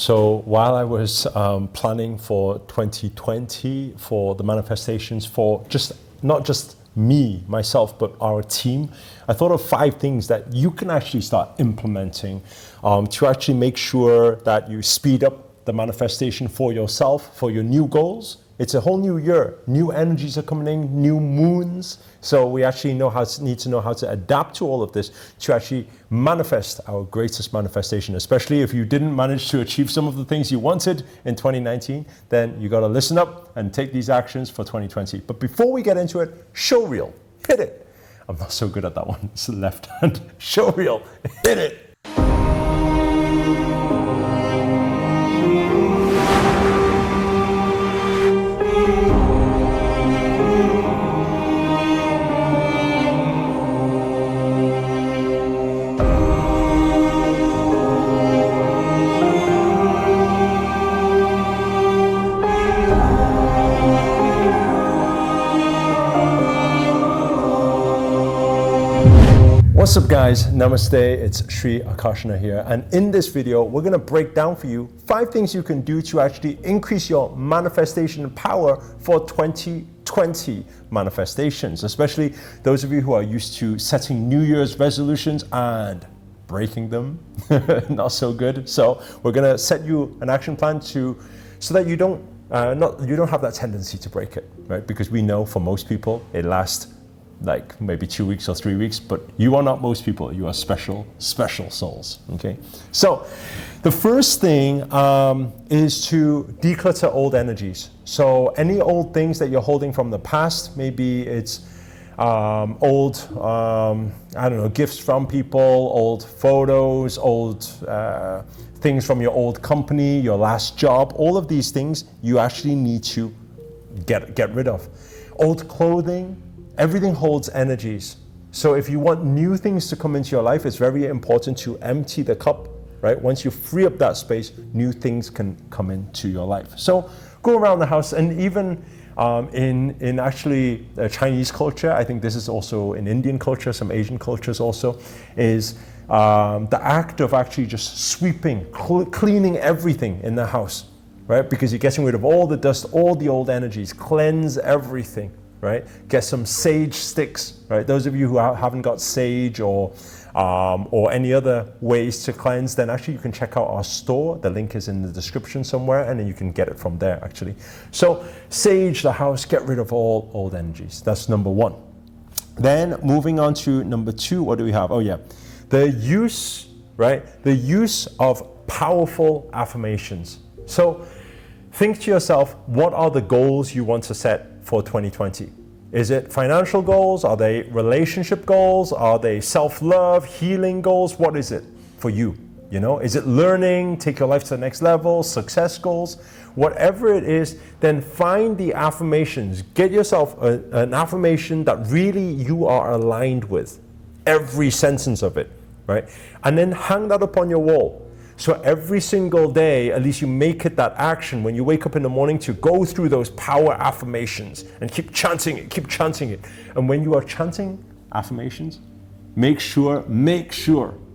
So while I was planning for 2020 for the manifestations for not just me, myself, but our team, I thought of 5 things that you can actually start implementing to actually make sure that you speed up the manifestation for yourself, for your new goals. It's a whole new year. New energies are coming in, new moons. So we actually need to know how to adapt to all of this to actually manifest our greatest manifestation, especially if you didn't manage to achieve some of the things you wanted in 2019, then you got to listen up and take these actions for 2020. But before we get into it, show reel, hit it. I'm not so good at that one. It's the left hand. Show reel, hit it. What's up guys, namaste, it's Sri Akashana here, and in this video we're going to break down for you 5 things you can do to actually increase your manifestation power for 2020 manifestations, especially those of you who are used to setting New Year's resolutions and breaking them. Not so good. So we're going to set you an action plan so that you don't have that tendency to break it, right? Because we know for most people it lasts like maybe 2 weeks or 3 weeks, but you are not most people. You are special souls, okay? So the first thing is to declutter old energies. So any old things that you're holding from the past, maybe it's old, gifts from people, old photos, old things from your old company, your last job, all of these things you actually need to get rid of. Old clothing. Everything holds energies. So if you want new things to come into your life, it's very important to empty the cup, right? Once you free up that space, new things can come into your life. So go around the house, and even in actually Chinese culture, I think this is also in Indian culture, some Asian cultures also, is the act of actually just sweeping, cleaning everything in the house, right? Because you're getting rid of all the dust, all the old energies, cleanse everything. Right? Get some sage sticks, right? Those of you who haven't got sage or any other ways to cleanse, then actually you can check out our store. The link is in the description somewhere, and then you can get it from there actually. So sage the house, get rid of all old energies. That's number 1. Then moving on to number 2, what do we have? Oh yeah, the use of powerful affirmations. So think to yourself, what are the goals you want to set for 2020? Is it financial goals? Are they relationship goals? Are they self-love, healing goals? What is it for you? You know, is it learning, take your life to the next level, success goals? Whatever it is, then find the affirmations. Get yourself an affirmation that really you are aligned with, every sentence of it, right? And then hang that up on your wall. So every single day, at least you make it that action when you wake up in the morning to go through those power affirmations and keep chanting it. And when you are chanting affirmations, make sure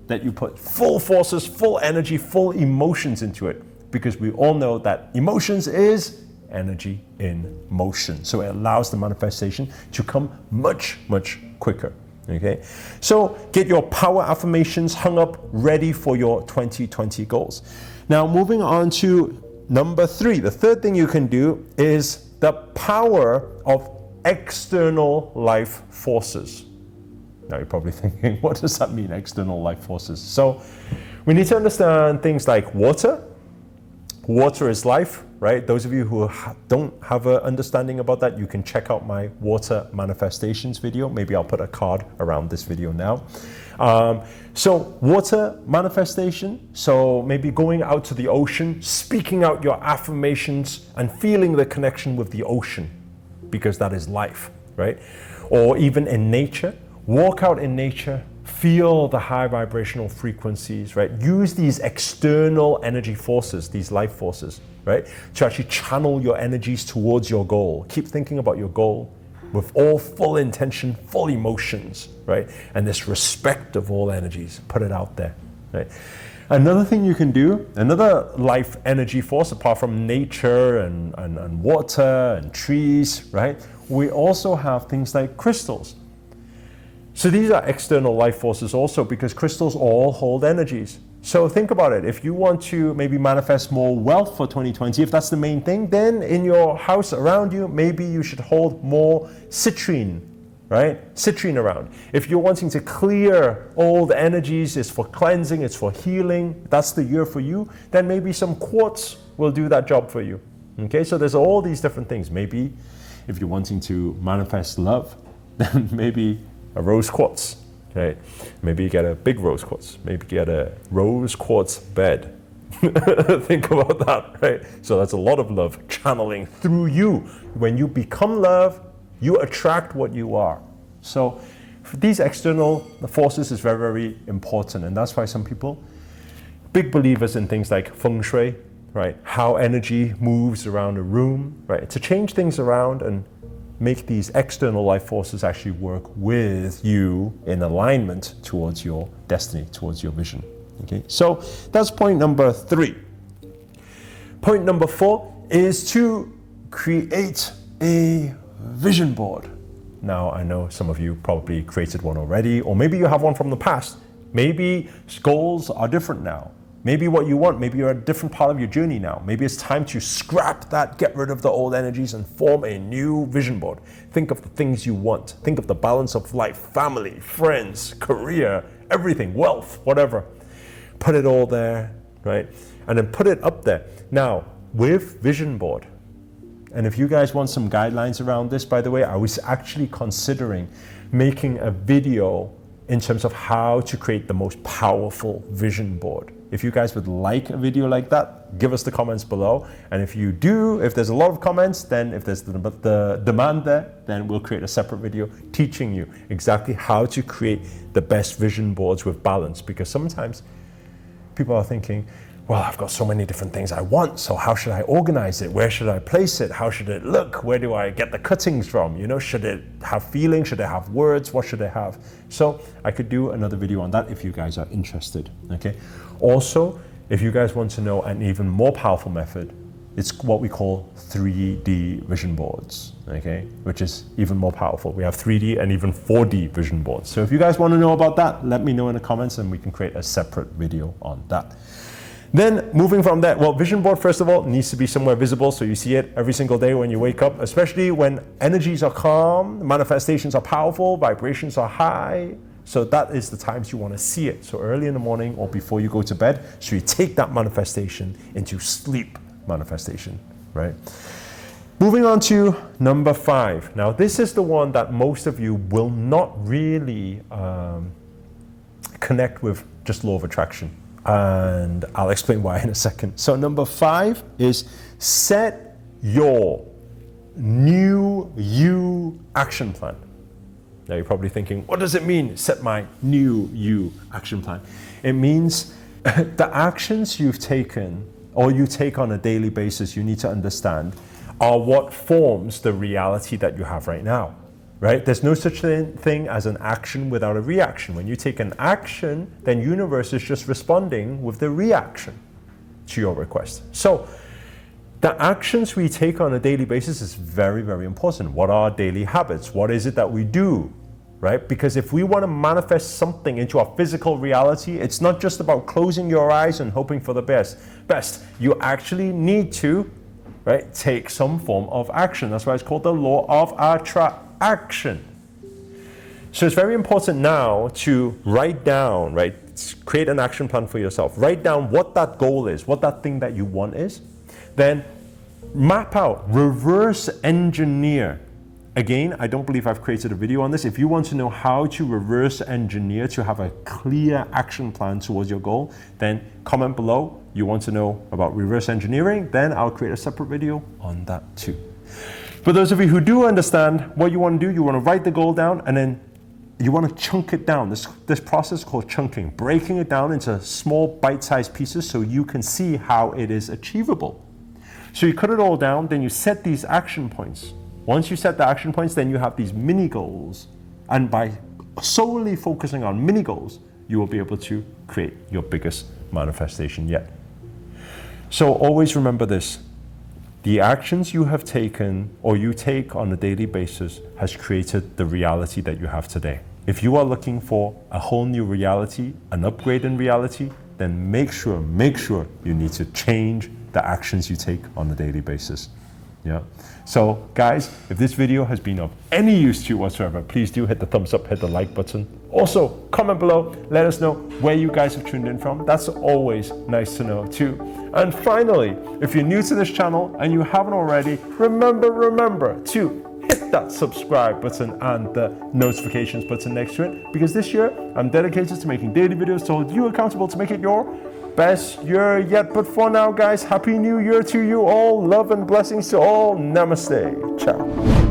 that you put full forces, full energy, full emotions into it, because we all know that emotions is energy in motion. So it allows the manifestation to come much, much quicker. Okay, so get your power affirmations hung up, ready for your 2020 goals. Now, moving on to number 3, the third thing you can do is the power of external life forces. Now, you're probably thinking, what does that mean, external life forces? So we need to understand things like water. Water is life, right? Those of you who don't have an understanding about that, you can check out my water manifestations video. Maybe I'll put a card around this video now. So water manifestation, so maybe going out to the ocean, speaking out your affirmations and feeling the connection with the ocean, because that is life, right? Or even in nature, walk out in nature, feel the high vibrational frequencies, right? Use these external energy forces, these life forces, right? To actually channel your energies towards your goal. Keep thinking about your goal with all full intention, full emotions, right? And this respect of all energies, put it out there, right? Another thing you can do, another life energy force apart from nature and water and trees, right? We also have things like crystals. So these are external life forces also, because crystals all hold energies. So think about it. If you want to maybe manifest more wealth for 2020, if that's the main thing, then in your house around you, maybe you should hold more citrine, right? Citrine around. If you're wanting to clear old energies, it's for cleansing, it's for healing, that's the year for you, then maybe some quartz will do that job for you. Okay, so there's all these different things. Maybe if you're wanting to manifest love, then maybe a rose quartz. Okay, maybe you get a big rose quartz, maybe get a rose quartz bed. Think about that, right? So that's a lot of love channeling through you. When you become love, you attract what you are. So for these external forces is very, very important. And that's why some people, big believers in things like feng shui, right? How energy moves around a room, right? To change things around and make these external life forces actually work with you in alignment towards your destiny, towards your vision. Okay, so that's point number 3. Point number 4 is to create a vision board. Now, I know some of you probably created one already, or maybe you have one from the past. Maybe goals are different now. Maybe what you want, maybe you're at a different part of your journey now. Maybe it's time to scrap that, get rid of the old energies and form a new vision board. Think of the things you want. Think of the balance of life, family, friends, career, everything, wealth, whatever. Put it all there, right? And then put it up there. Now, with vision board, and if you guys want some guidelines around this, by the way, I was actually considering making a video in terms of how to create the most powerful vision board. If you guys would like a video like that, give us the comments below. And if you do, if there's a lot of comments, then if there's the demand there, then we'll create a separate video teaching you exactly how to create the best vision boards with balance. Because sometimes people are thinking, well, I've got so many different things I want, so how should I organize it? Where should I place it? How should it look? Where do I get the cuttings from? You know, should it have feeling? Should it have words? What should it have? So I could do another video on that if you guys are interested, okay? Also, if you guys want to know an even more powerful method, it's what we call 3D vision boards, okay? Which is even more powerful. We have 3D and even 4D vision boards. So if you guys want to know about that, let me know in the comments and we can create a separate video on that. Then moving from that, well, vision board, first of all, needs to be somewhere visible so you see it every single day when you wake up, especially when energies are calm, manifestations are powerful, vibrations are high. So that is the times you want to see it. So early in the morning or before you go to bed, so you take that manifestation into sleep manifestation, right? Moving on to number 5. Now, this is the one that most of you will not really connect with just law of attraction. And I'll explain why in a second. So number 5 is set your new you action plan. Now you're probably thinking, what does it mean, set my new you action plan? It means the actions you've taken or you take on a daily basis, you need to understand, are what forms the reality that you have right now. Right? There's no such thing as an action without a reaction. When you take an action, then universe is just responding with the reaction to your request. So the actions we take on a daily basis is very, very important. What are our daily habits? What is it that we do? Right? Because if we want to manifest something into our physical reality, it's not just about closing your eyes and hoping for the best. You actually need to, right, take some form of action. That's why it's called the law of attraction. So it's very important now to write down, right? Create an action plan for yourself. Write down what that goal is, what that thing that you want is. Then map out, reverse engineer. Again, I don't believe I've created a video on this. If you want to know how to reverse engineer to have a clear action plan towards your goal, then comment below. You want to know about reverse engineering, then I'll create a separate video on that too. For those of you who do understand what you want to do, you want to write the goal down and then you want to chunk it down. This process is called chunking, breaking it down into small bite-sized pieces so you can see how it is achievable. So you cut it all down, then you set these action points. Once you set the action points, then you have these mini goals. And by solely focusing on mini goals, you will be able to create your biggest manifestation yet. So always remember this. The actions you have taken or you take on a daily basis has created the reality that you have today. If you are looking for a whole new reality, an upgrade in reality, then make sure you need to change the actions you take on a daily basis. Yeah. So guys, if this video has been of any use to you whatsoever, please do hit the thumbs up, hit the like button. Also, comment below, let us know where you guys have tuned in from. That's always nice to know too. And finally, if you're new to this channel and you haven't already, remember to hit that subscribe button and the notifications button next to it, because this year I'm dedicated to making daily videos to hold you accountable to make it your best year yet. But for now, guys, Happy New Year to you all. Love and blessings to all. Namaste. Ciao.